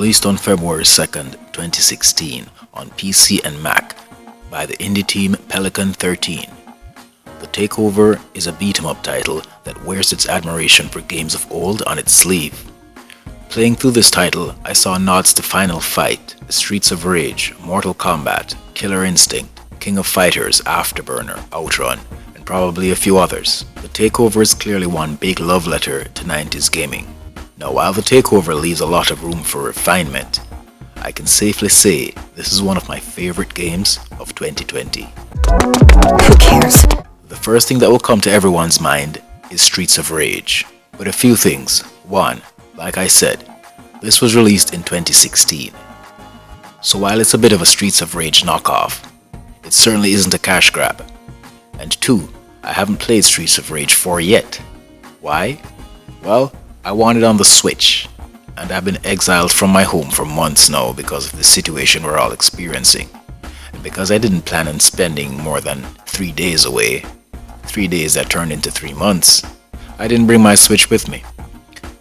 Released on February 2nd, 2016 on PC and Mac by the indie team Pelican 13. The TakeOver is a beat-em-up title that wears its admiration for games of old on its sleeve. Playing through this title, I saw nods to Final Fight, Streets of Rage, Mortal Kombat, Killer Instinct, King of Fighters, Afterburner, Outrun, and probably a few others. The TakeOver is clearly one big love letter to 90s gaming. Now, while the TakeOver leaves a lot of room for refinement, I can safely say this is one of my favorite games of 2020. Who cares? The first thing that will come to everyone's mind is Streets of Rage. But a few things. One, like I said, this was released in 2016. So while it's a bit of a Streets of Rage knockoff, it certainly isn't a cash grab. And two, I haven't played Streets of Rage 4 yet. Why? Well, I want it on the Switch, and I've been exiled from my home for months now because of the situation we're all experiencing. And because I didn't plan on spending more than 3 days away, 3 days that turned into 3 months, I didn't bring my Switch with me.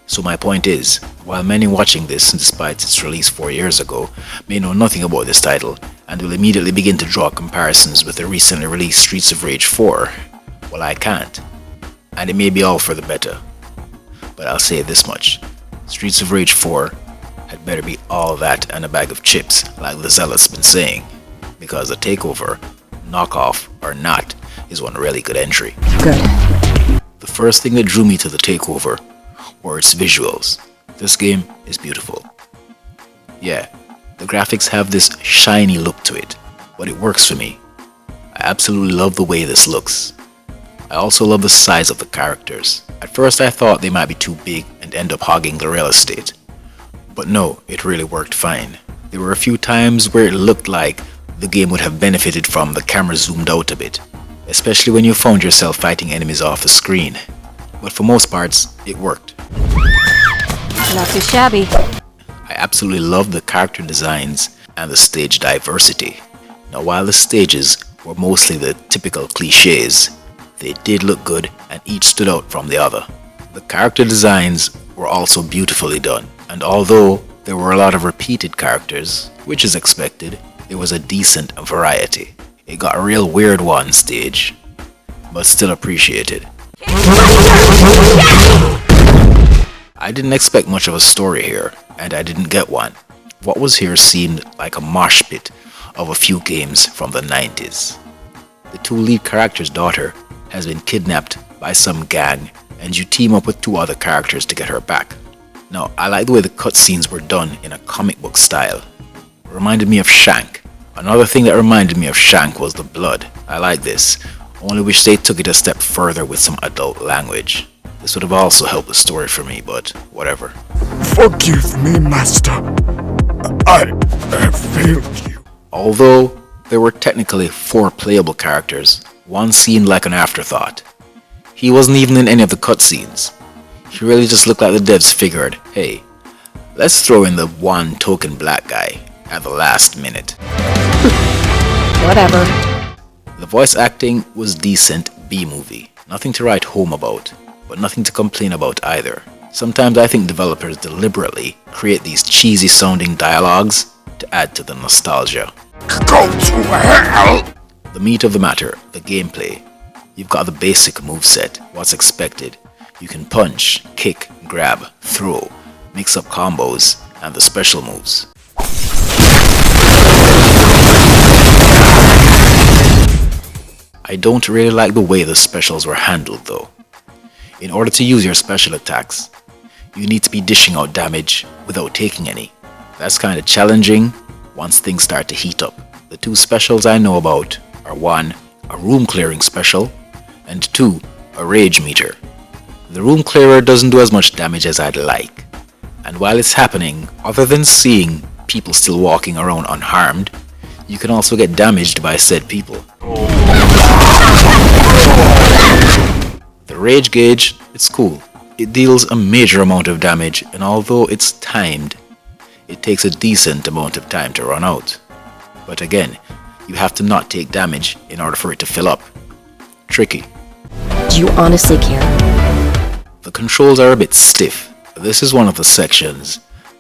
So my point is, while many watching this, despite its release 4 years ago, may know nothing about this title and will immediately begin to draw comparisons with the recently released Streets of Rage 4, well, I can't. And it may be all for the better. But I'll say this much, Streets of Rage 4 had better be all that and a bag of chips, like the Zealot's been saying, because the TakeOver, knockoff or not, is one really good entry. Good. The first thing that drew me to the TakeOver were its visuals. This game is beautiful. Yeah, the graphics have this shiny look to it, but it works for me. I absolutely love the way this looks. I also love the size of the characters. At first I thought they might be too big and end up hogging the real estate. But no, it really worked fine. There were a few times where it looked like the game would have benefited from the camera zoomed out a bit, especially when you found yourself fighting enemies off the screen. But for most parts, it worked. Not too shabby. I absolutely love the character designs and the stage diversity. Now, while the stages were mostly the typical cliches, they did look good and each stood out from the other. The character designs were also beautifully done, and although there were a lot of repeated characters, which is expected, there was a decent variety. It got real weird one stage, but still appreciated. I didn't expect much of a story here, and I didn't get one. What was here seemed like a mosh pit of a few games from the 90s. The two lead characters' daughter has been kidnapped by some gang, and you team up with two other characters to get her back. Now, I like the way the cutscenes were done in a comic book style. It reminded me of Shank. Another thing that reminded me of Shank was the blood. I like this, only wish they took it a step further with some adult language. This would have also helped the story for me, but whatever. Forgive me, Master. I have failed you. Although there were technically 4 playable characters, one seemed like an afterthought. He wasn't even in any of the cutscenes. He really just looked like the devs figured, hey, let's throw in the one token black guy at the last minute. Whatever. The voice acting was decent B-movie. Nothing to write home about, but nothing to complain about either. Sometimes I think developers deliberately create these cheesy sounding dialogues to add to the nostalgia. Go to hell! The meat of the matter, the gameplay. You've got the basic moveset, what's expected. You can punch, kick, grab, throw, mix up combos, and the special moves. I don't really like the way the specials were handled though. In order to use your special attacks, you need to be dishing out damage without taking any. That's kinda challenging once things start to heat up. The 2 specials I know about are 1, a room clearing special, and 2, a rage meter. The room clearer doesn't do as much damage as I'd like, and while it's happening, other than seeing people still walking around unharmed, you can also get damaged by said people. The rage gauge, it's cool. It deals a major amount of damage, and although it's timed, it takes a decent amount of time to run out. But again, you have to not take damage in order for it to fill up. Tricky. Do you honestly care? The controls are a bit stiff. This is one of the sections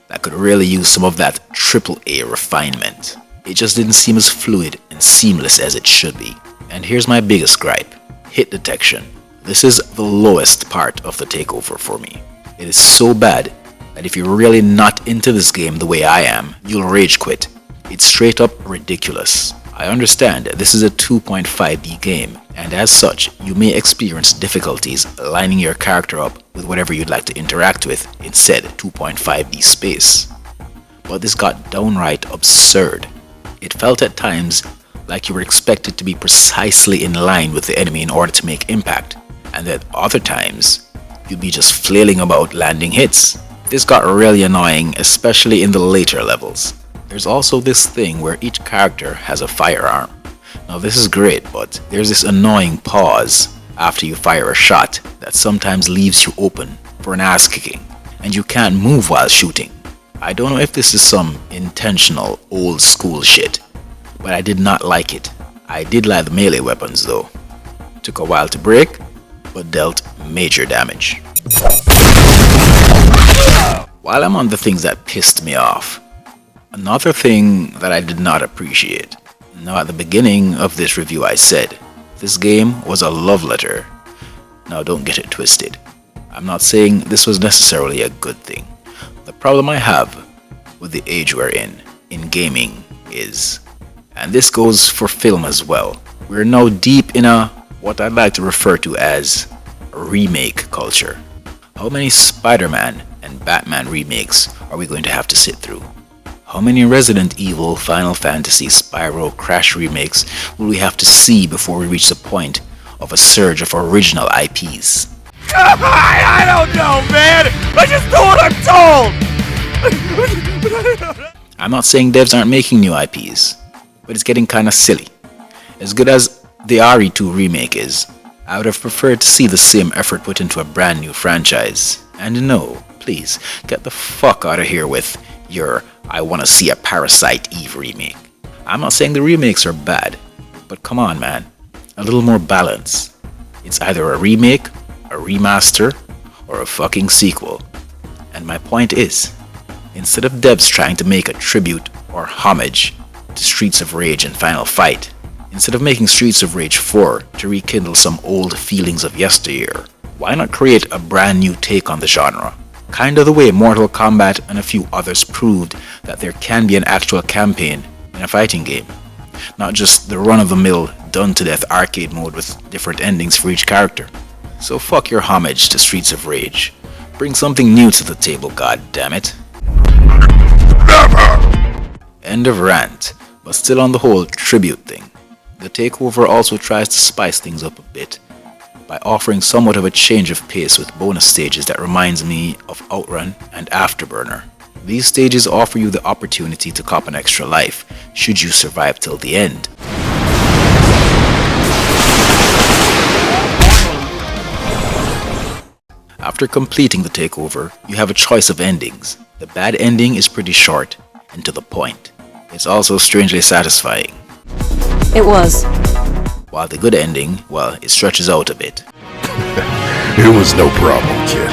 that could really use some of that AAA refinement. It just didn't seem as fluid and seamless as it should be. And here's my biggest gripe: hit detection. This is the lowest part of the takeover for me. It is so bad that if you're really not into this game the way I am, you'll rage quit. It's straight up ridiculous. I understand this is a 2.5D game, and as such, you may experience difficulties lining your character up with whatever you'd like to interact with in said 2.5D space. But this got downright absurd. It felt at times like you were expected to be precisely in line with the enemy in order to make impact, and at other times, you'd be just flailing about landing hits. This got really annoying, especially in the later levels. There's also this thing where each character has a firearm. Now this is great, but there's this annoying pause after you fire a shot that sometimes leaves you open for an ass kicking, and you can't move while shooting. I don't know if this is some intentional old school shit, but I did not like it. I did like the melee weapons though. Took a while to break, but dealt major damage. While I'm on the things that pissed me off, another thing that I did not appreciate. Now at the beginning of this review I said, this game was a love letter. Now don't get it twisted. I'm not saying this was necessarily a good thing. The problem I have with the age we're in gaming is, and this goes for film as well, we're now deep in what I'd like to refer to as a remake culture. How many Spider-Man and Batman remakes are we going to have to sit through? How many Resident Evil, Final Fantasy, Spyro, Crash remakes will we have to see before we reach the point of a surge of original IPs? I don't know, man! I just do what I'm told! I'm not saying devs aren't making new IPs, but it's getting kinda silly. As good as the RE2 remake is, I would have preferred to see the same effort put into a brand new franchise. And no, please, get the fuck out of here with your I wanna see a Parasite Eve remake. I'm not saying the remakes are bad, but come on man, a little more balance. It's either a remake, a remaster, or a fucking sequel. And my point is, instead of devs trying to make a tribute or homage to Streets of Rage and Final Fight, instead of making Streets of Rage 4 to rekindle some old feelings of yesteryear, why not create a brand new take on the genre? Kinda the way Mortal Kombat and a few others proved that there can be an actual campaign in a fighting game. Not just the run-of-the-mill, done-to-death arcade mode with different endings for each character. So fuck your homage to Streets of Rage. Bring something new to the table, goddammit. Never! End of rant, but still on the whole tribute thing. The takeover also tries to spice things up a bit by offering somewhat of a change of pace with bonus stages that reminds me of Outrun and Afterburner. These stages offer you the opportunity to cop an extra life, should you survive till the end. After completing the takeover, you have a choice of endings. The bad ending is pretty short and to the point. It's also strangely satisfying. It was. While the good ending, well, it stretches out a bit. It was no problem, kid.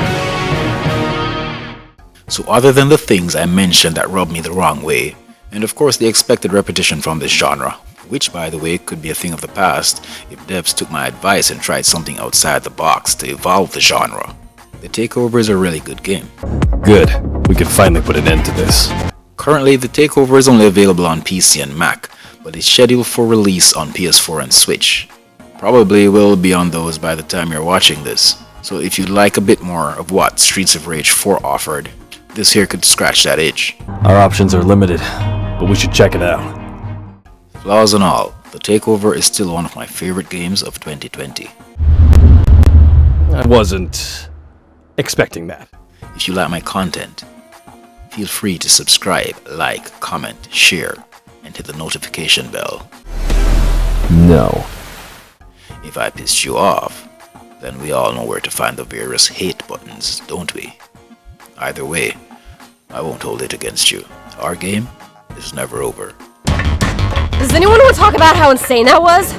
So other than the things I mentioned that rubbed me the wrong way, and of course the expected repetition from this genre, which by the way could be a thing of the past if devs took my advice and tried something outside the box to evolve the genre, the takeover is a really good game. Good. We can finally put an end to this. Currently, the takeover is only available on PC and Mac, but it's scheduled for release on PS4 and Switch. Probably will be on those by the time you're watching this. So if you'd like a bit more of what Streets of Rage 4 offered, this here could scratch that itch. Our options are limited, but we should check it out. Flaws and all, the takeover is still one of my favorite games of 2020. I wasn't expecting that. If you like my content, feel free to subscribe, like, comment, share, and hit the notification bell. No. If I pissed you off, then we all know where to find the various hate buttons, don't we? Either way, I won't hold it against you. Our game is never over. Does anyone want to talk about how insane that was?